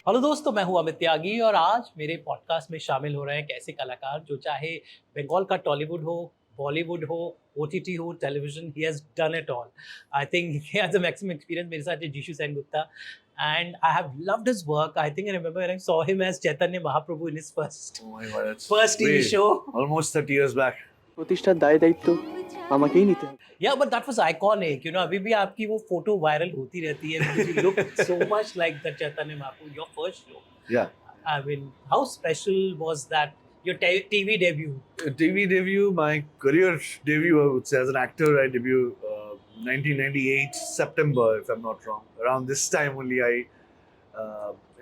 Hello दोस्तों, मैं हूं अमित त्यागी और आज मेरे पॉडकास्ट में शामिल हो रहे हैं एक ऐसे कलाकार जो चाहे बंगाल का टॉलीवुड हो, बॉलीवुड हो, ओटीटी हो, television, he has done it all. I think he has a maximum experience. मेरे साथ है Jishu Sengupta and I have loved his work. I think I remember when I saw him as Chaitanya Mahaprabhu in his first Oh my God, that's first TV way show. almost 30 years back. প্রতিষ্ঠার দায় দায়িত্ব আমাকেই নিতে হবে। Yeah, but that was iconic. You know, अभी भी आपकी वो फोटो वायरल होती रहती है because you look so much like the Chaitanya Mahaprabhu. Your first show. Yeah. I mean, how special was that? Your TV debut. TV debut, my career debut, I would say, as an actor, I debuted 1998 September, if I'm not wrong. Around this time only,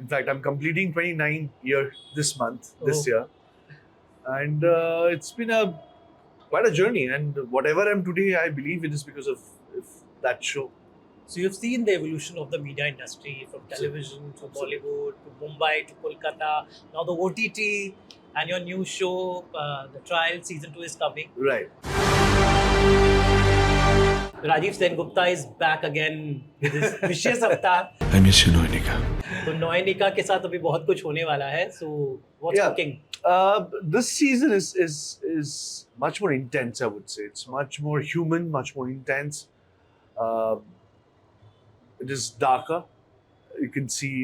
in fact, I'm completing 29 year this month, this Oh. year, and it's been quite a journey. And whatever I'm today, I believe it is because of that show. So you've seen the evolution of the media industry from television to Bollywood to Mumbai to Kolkata, now the OTT and your new show, the Trial Season 2 is coming. Right. Rajiv Sengupta is back again with his vicious avatar. I miss you, Noinika. तो नॉयनिका के साथ अभी बहुत कुछ होने वाला है. So what's Yeah. cooking? This season is much more intense. I would say it's much more human, much more intense. It is darker. You can see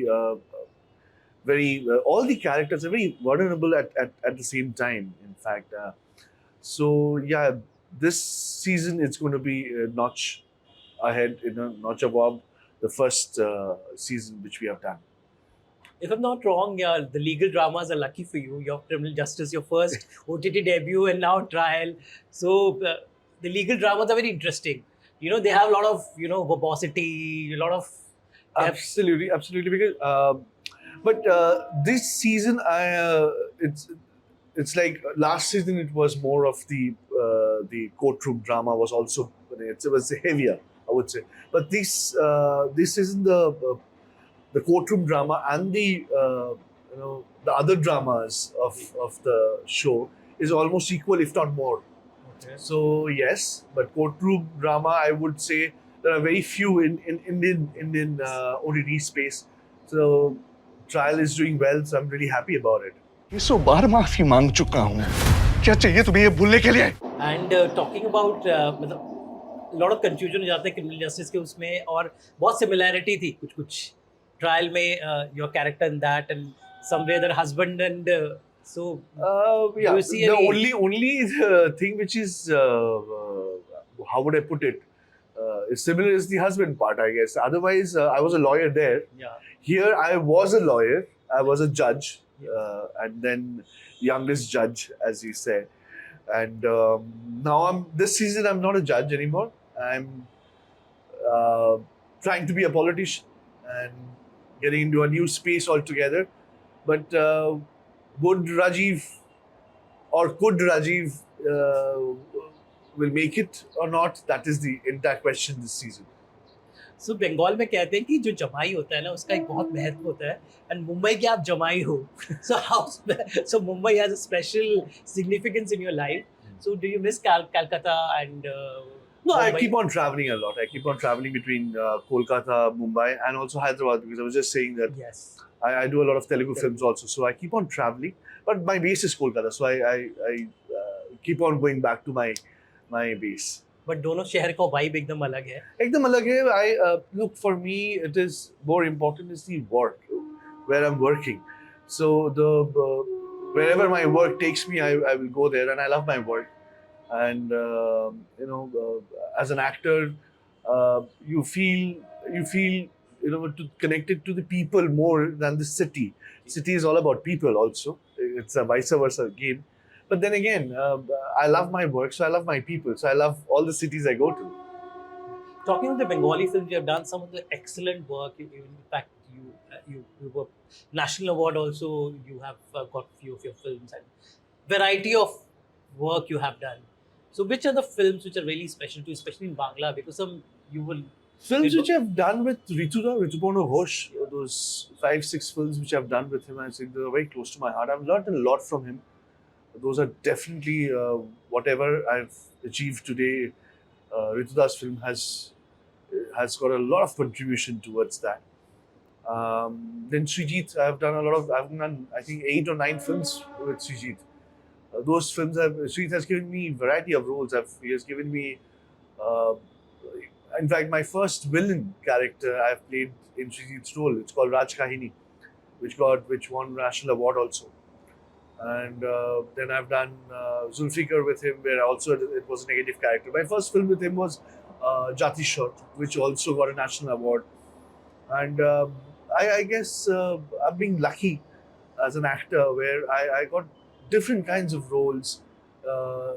all the characters are very vulnerable at the same time. In fact, so yeah, this season it's going to be a notch ahead, notch above the first season which we have done. If I'm not wrong, yeah, the legal dramas are lucky for you. Your criminal justice, your first OTT debut, and now trial. So the legal dramas are very interesting. You know, they have a lot of verbosity, a lot of Absolutely. Because but this season, it's like last season. It was more of the courtroom drama was also it was heavier, I would say. But this season the courtroom drama and the the other dramas of the show is almost equal, if not more. Okay. So yes, but courtroom drama, I would say there are very few in Indian OTT space. So trial is doing well, so I'm really happy about it. 100 बार माफी मांग चुका हूँ। क्या चाहिए तुम्हें ये भूलने के लिए? And talking about मतलब lot of confusion हो जाता है criminal justice के उसमें, और बहुत similarity थी कुछ trial में your character in that and somewhere their husband and so Yeah, you see the any- only thing which is how would I put it, is similar is the husband part, I guess. Otherwise, I was a lawyer there. yeah. Here, I was a lawyer. I was a judge, and then youngest judge, as you say. And now this season I'm not a judge anymore. I'm trying to be a politician and getting into a new space altogether. But would Rajiv or could Rajiv will make it or not? That is the entire question this season. So Bengal में कहते हैं कि जो जमाई होता है ना उसका एक बहुत महत्व होता है, and मुंबई के आप जमाई हो. So Mumbai has a special significance in your life. So do you miss Calcutta and No, I Mumbai? keep on traveling a lot. I keep on traveling between Kolkata, Mumbai, and also Hyderabad, because I was just saying that Yes. I do a lot of Telugu films also. So I keep on traveling, but my base is Kolkata. So I keep on going back to my base. But दोनों शहर का vibe एकदम अलग है. Ekdam alag hai. Look, for me, it is more important is the work, where I'm working. So wherever my work takes me, I will go there, and I love my work. And as an actor, you feel connected to the people more than the city. City is all about people also. It's a vice versa game. But then again, I love my work, so I love my people. So I love all the cities I go to. Talking of the Bengali films, you have done some of the excellent work. In fact, you were national award also. You have got few of your films and variety of work you have done. So which are the films which are really special to you, especially in Bangla? Because you will Films which I've done with Ritubhanu Ghosh, those 5-6 films which I've done with him, I think they're very close to my heart. I've learned a lot from him. Those are definitely whatever I've achieved today. Rituda's film has got a lot of contribution towards that. Then Srijit, I've done I think 8 or 9 films with Srijit. Those films Srijit has given me variety of roles. He has given me, uh, in fact, my first villain character I've played in Srijit's role. It's called Raj Kahini, which won National Award also. And then I've done Zulfikar with him, where also it was a negative character. My first film with him was Jati Shot, which also got a national award. And I guess I'm being lucky as an actor, where I got different kinds of roles uh,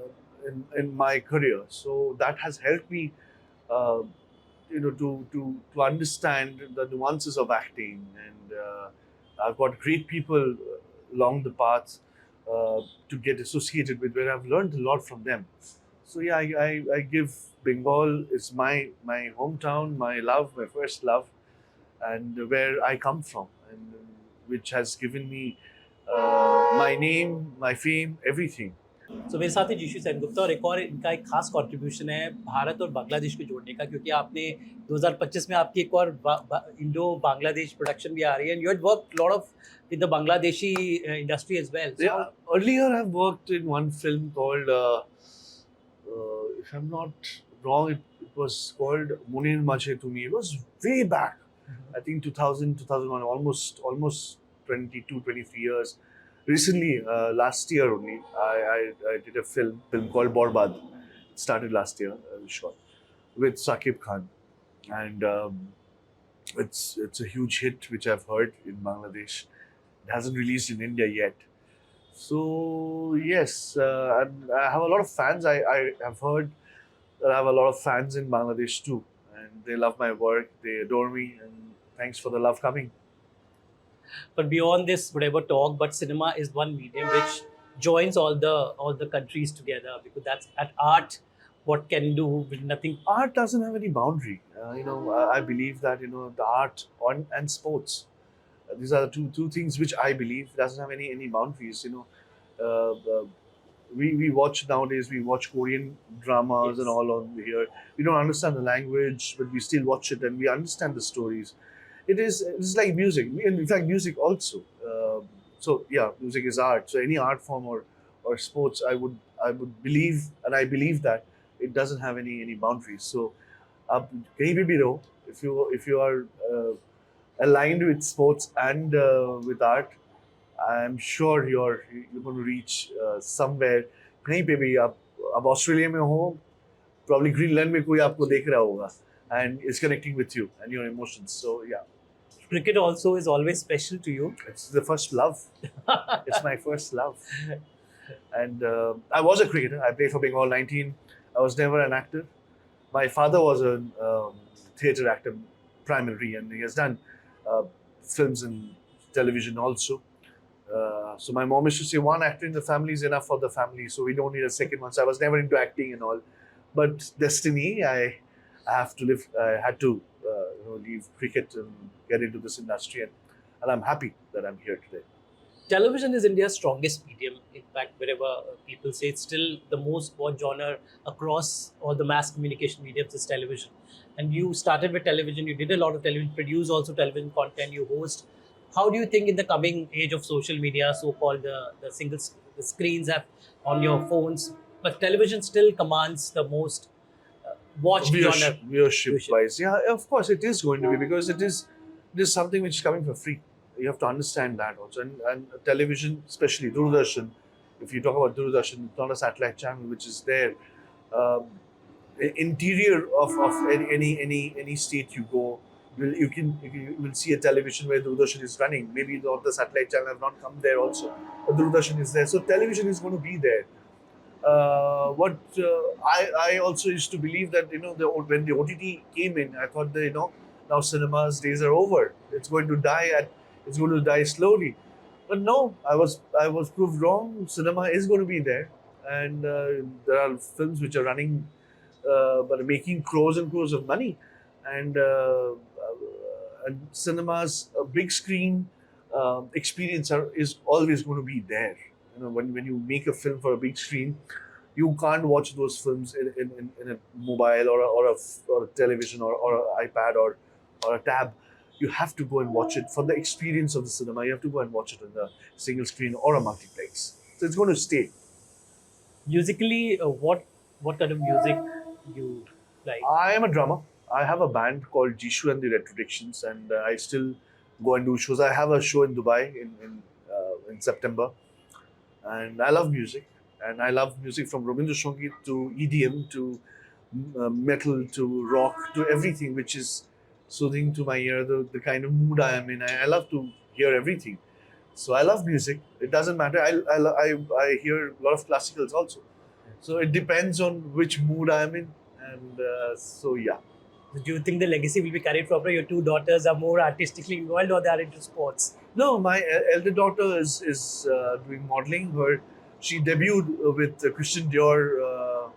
in my career. So that has helped me, uh, to understand the nuances of acting, and I've got great people along the path to get associated with, where I've learned a lot from them. So yeah, I give Bengal is my hometown, my love, my first love, and where I come from, and which has given me my name, my fame, everything. So मेरे साथ ही जीशू सेनगुप्ता, और एक और इनका एक खास contribution है भारत और बांग्लादेश को जोड़ने का, क्योंकि आपने 2025 में आपकी एक और इंडो बांग्लादेश प्रोडक्शन भी आ रही है, and you had worked lot of with the Bangladeshi industry as well. Yeah, earlier I've worked in one film called, if I'm not wrong, it was called Munir Mache to me. It was way back, I think 2000, 2001, almost 22, 23 years. Recently, last year only, I did a film called Borbad. It started last year, shot with Saqib Khan, and it's a huge hit which I've heard in Bangladesh. It hasn't released in India yet. So yes, and I have a lot of fans. I have heard that I have a lot of fans in Bangladesh too, and they love my work. They adore me, and thanks for the love coming. But beyond this, whatever talk, but cinema is one medium which joins all the countries together, because that's at art. What can do with nothing? Art doesn't have any boundary. I believe that the art and sports. These are the two things which I believe doesn't have any boundaries. We watch nowadays. We watch Korean dramas Yes. and all on here. We don't understand the language, but we still watch it and we understand the stories. It's like music. In fact, music also. So yeah, music is art. So any art form or sports, I would believe, and I believe that it doesn't have any boundaries. So कहीं भी रहो, if you are aligned with sports and with art, I'm sure you're going to reach somewhere. कहीं पे भी आप Australia में हो, probably Greenland में कोई आपको देख रहा होगा, and it's connecting with you and your emotions. So yeah. Cricket also is always special to you. It's the first love. It's my first love. And I was a cricketer. I played for Bengal 19. I was never an actor. My father was a theatre actor primarily, and he has done films and television also. So my mom used to say, one actor in the family is enough for the family, so we don't need a second one. So I was never into acting and all. But destiny, I have to live. I had to leave cricket and get into this industry, and I'm happy that I'm here today. Television is India's strongest medium. In fact, wherever people say it's still the most watched genre across all the mass communication mediums is television. And you started with television, you did a lot of television, produce also television content, you host. How do you think in the coming age of social media, so-called the screens have on your phones, but television still commands the most watched genre? Viewership wise, yeah, of course it is going to be, because it is something which is coming for free. You have to understand that also, and television, especially Doordarshan. If you talk about Doordarshan, it's not a satellite channel which is there. Interior of any state you go, you will see a television where Doordarshan is running. Maybe the satellite channel have not come there also, but Doordarshan is there. So television is going to be there. I also used to believe that when the OTT came in, I thought that now cinema's days are over. It's going to die slowly. But no, I was proved wrong. Cinema is going to be there, and there are films which are running, but making crores and crores of money, and cinema's big screen experience is always going to be there. When you make a film for a big screen, you can't watch those films in a mobile or a television or an iPad or a tab. you have to go and watch it for the experience of the cinema. You have to go and watch it on the single screen or a multiplex. So it's going to stay. Musically, what kind of music you like? I am a drummer. I have a band called Jisshu and the Retrodictions, and I still go and do shows. I have a show in Dubai in September, and I love music. And I love music from Rabindra Sangeet to EDM to metal to rock to everything which is soothing to my ear, the kind of mood I am in. I love to hear everything. So I love music. It doesn't matter. I hear a lot of classicals also. So it depends on which mood I am in. And so, yeah. Do you think the legacy will be carried forward? Your two daughters are more artistically involved, or they are into sports? No, my elder daughter is doing modeling. She debuted with Christian Dior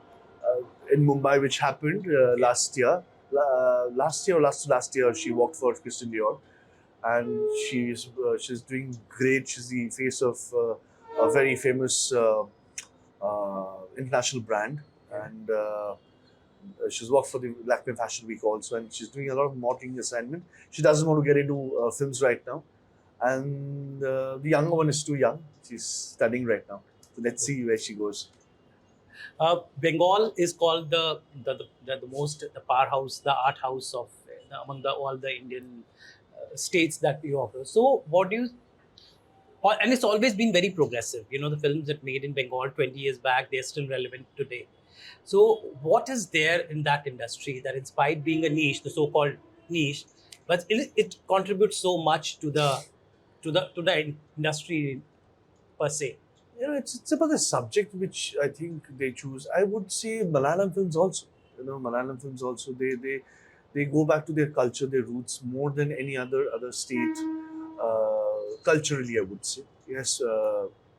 in Mumbai, which happened last year. Last year or last year, she worked for Christian Dior, and she's doing great. She's the face of a very famous international brand, and she's worked for the Lakme Fashion Week also, and she's doing a lot of modeling assignment. She doesn't want to get into films right now, and the younger one is too young. She's studying right now, so let's see where she goes. Bengal is called the most the powerhouse, the art house of among all the Indian states that we offer. So, what do you? And it's always been very progressive. You know, the films that made in Bengal 20 years back, they're still relevant today. So, what is there in that industry that, in spite being a niche, the so-called niche, but it contributes so much to the industry per se? You know, it's about the subject which I think they choose. I would say Malayalam films also. You know, Malayalam films also, they go back to their culture, their roots more than any other state. Culturally, I would say yes.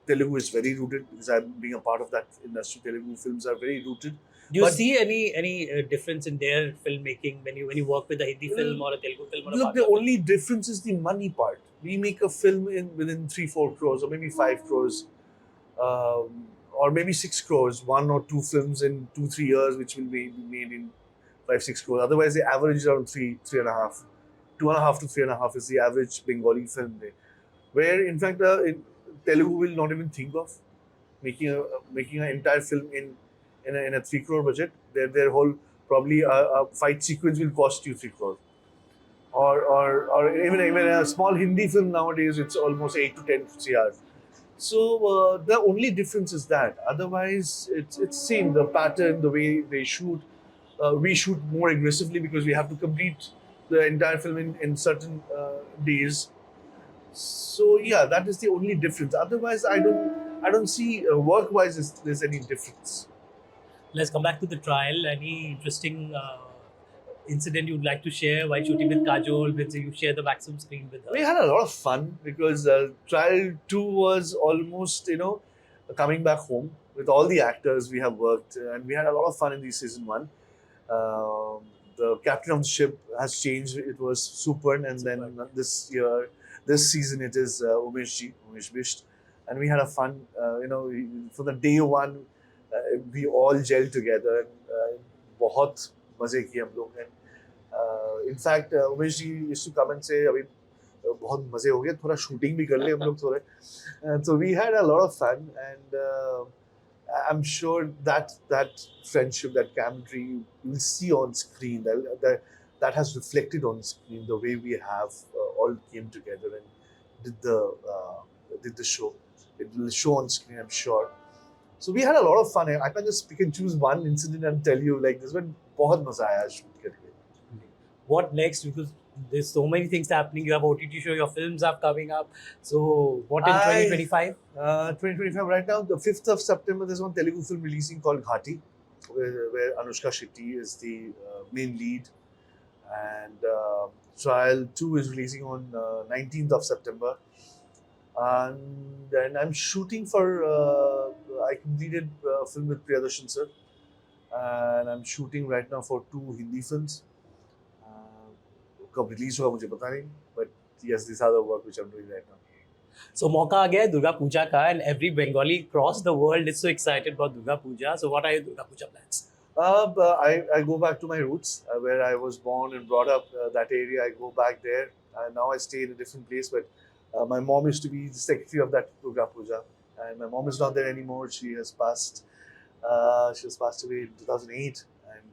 Telugu is very rooted because I'm being a part of that industry. Telugu films are very rooted. Do you see any difference in their filmmaking when you work with a Hindi film or a Telugu film? Or Look, the only difference is the money part. We make a film within 3-4 crores or maybe 5 crores. Or maybe 6 crores, 1 or 2 films in 2-3 years, which will be made in 5-6 crores. Otherwise, the average is around 3.5, 2.5 to 3.5 is the average Bengali film there. Where in fact, Telugu will not even think of making an entire film in a 3 crore budget. Their whole probably a fight sequence will cost you 3 crores. Or even a small Hindi film nowadays, it's almost 8 to 10 CR. So the only difference is that. Otherwise, it's same. The pattern, the way they shoot, we shoot more aggressively because we have to complete the entire film in certain days. So yeah, that is the only difference. Otherwise, I don't see work-wise there's any difference. Let's come back to the trial. Any interesting incident you'd like to share while shooting with Kajol? With you share the maximum screen with her. We had a lot of fun because trial 2 was almost coming back home with all the actors we have worked, and we had a lot of fun in the season 1. The captain of the ship has changed. It was Supern, and then this season it is Umesh Bisht, and we had a fun. For the day 1, we all gelled together. बहुत मजे किए हम लोग. In fact, Umesh ji used to come and say, "अभी बहुत मजे हो गए, थोड़ा shooting भी कर ले हम लोग थोड़े." So we had a lot of fun, and I'm sure that friendship, that camaraderie, you will see on screen. That has reflected on screen. The way we have all came together and did the show. It will show on screen, I'm sure. So we had a lot of fun. I can't just pick and choose one incident and tell you like this one. बहुत मजा आया shoot करके. What next? Because there's so many things happening. You have OTT show, your films are coming up. So what in 2025? 2025 right now, the 5th of September, there's one Telugu film releasing called Ghati, where Anushka Shetty is the main lead. And Trial 2 is releasing on 19th of September. And then I'm shooting for, I completed a film with Priyadarshan sir. And I'm shooting right now for 2 Hindi films. कब release होगा मुझे पता नहीं, but yes, these are the work which I'm doing right now. So मौका आ गया है Durga Puja का, and every Bengali across the world is so excited about Durga Puja. So what are your Durga Puja plans? I go back to my roots, where I was born and brought up. That area, I go back there. Now I stay in a different place, but my mom used to be the secretary of that Durga Puja, and my mom is not there anymore. She has passed. She has passed away in 2008, and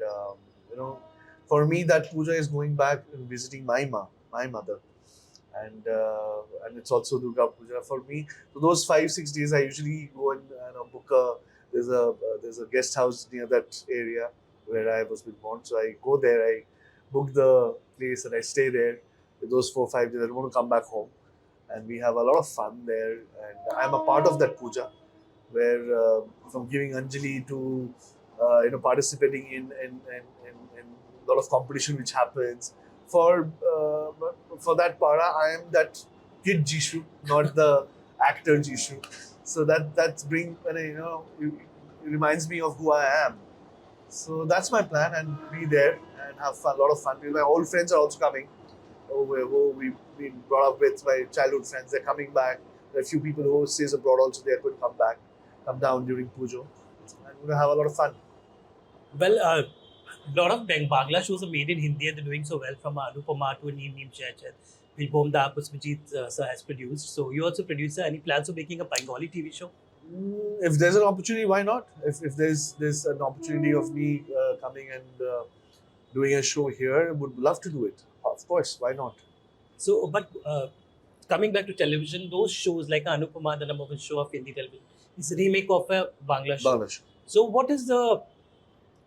you know, for me that puja is going back and visiting my mother, and it's also Durga Puja for me. So those 5-6 days, I usually go and book a there's a guest house near that area where I was born. So I go there, I book the place, and I stay there. With those 4-5 days, I don't want to come back home, and we have a lot of fun there. And I'm a part of that puja, where from giving Anjali to participating in a lot of competition which happens. For that para, I am that kid Jisshu, not the actor Jisshu. So that's it reminds me of who I am. So that's my plan, and be there and have fun, a lot of fun. My old friends are also coming. Who we've been brought up with, my childhood friends, they're coming back. There are a few people who stays abroad also, they're going to come down during Pujo. And we're going to have a lot of fun. Well, a lot of Bangla shows are made in Hindi and they're doing so well, from Anupama to Neem Neem Chai. Vilbom Da Puspajit sir has produced. So you also producer. Any plans of making a Bengali TV show? If there's an opportunity, why not? If there's an opportunity of me coming and doing a show here, I would love to do it. Of course, why not? So, but coming back to television, those shows like Anupama, the number one show of Hindi television, is a remake of a Bangla show. Bangla show. So, what is the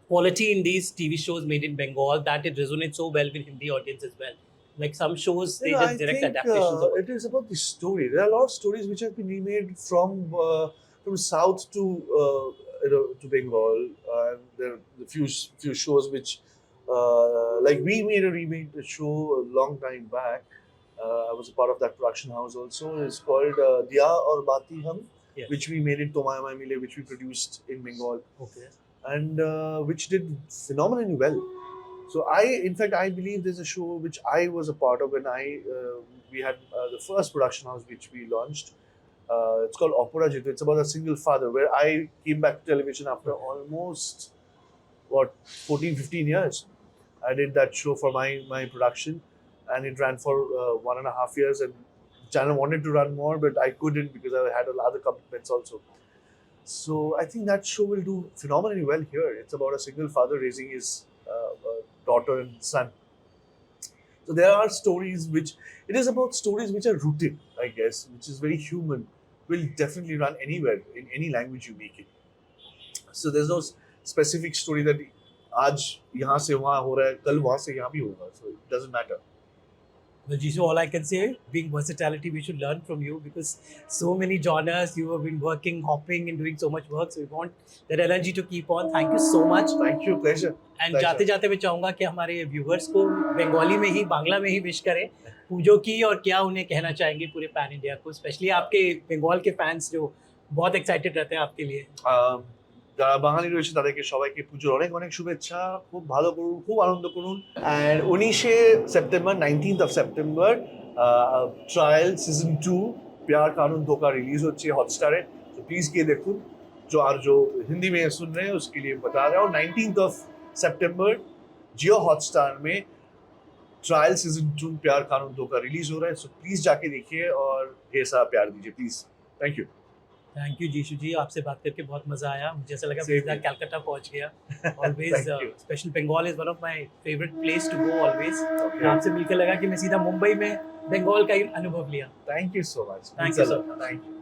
quality in these TV shows made in Bengal that it resonates so well with Hindi audience as well? Like some shows, they just direct adaptations of it is about the story. There are a lot of stories which have been remade from south to Bengal. There are a few shows which. Like we made a remake show a long time back. I was a part of that production house also. It's called Diya Aur Bati Hum, Yes. which we made in Tomaya Mile, which we produced in Bengal, Okay. and which did phenomenally well. So I believe there's a show which I was a part of when we had the first production house which we launched. It's called Operajitu. It's about a single father, where I came back to television after almost 14-15 years. I did that show for my production, and it ran for 1.5 years, and the channel wanted to run more, but I couldn't because I had other commitments also. So I think that show will do phenomenally well here. It's about a single father raising his daughter and son. So there are stories which are rooted, I guess, which is very human. Will definitely run anywhere in any language you make it. So there's no specific story that आज यहाँ से वहाँ हो रहा है, कल वहाँ से यहाँ भी होगा. So it doesn't matter. Well, Jisshu, all I can say, being versatility, we should learn from you, because so many genres, you have been working, hopping and doing so much work. So we want that energy to keep on. Thank you so much. Thank you, pleasure. And जाते जाते मैं चाहूँगा कि हमारे viewers को बंगाली में ही, बांग्ला में ही wish करें पूजो की, और क्या उन्हें कहना चाहेंगे पूरे पैन इंडिया को, स्पेशली आपके बंगाल के फैंस जो बहुत एक्साइटेड रहते हैं आपके लिए. যারা বাঙালি রয়েছে তাদেরকে সবাইকে পুজোর অনেক অনেক শুভেচ্ছা. খুব ভালো করুন, খুব আনন্দ করুন. And 19th of September trial season 2 प्यार कानून धोखा रिलीज হচ্ছে हॉटस्टारे. तो प्लीज गए देखুন. जो हिंदी में सुन रहे हैं उसके लिए बता रहा हूँ, 19th of September Jio Hotstar में ट्रायल सीजन 2 प्यार कानून धोखा रिलीज हो रहा है. सो प्लीज जाके देखिए और ढेर सारा प्यार दीजिए please. Thank you. Thank you Jishu ji, आपसे बात करके बहुत मजा आया. मुझे ऐसा लगा Same मैं here. कलकत्ता पहुंच गया. Always Thank you. Special Bengal is one of my favourite place to go always. Okay. आपसे मिलकर लगा कि मैं सीधा मुंबई में बंगाल का ही अनुभव लिया. Thank you so much. Thank you, sir. Thank you.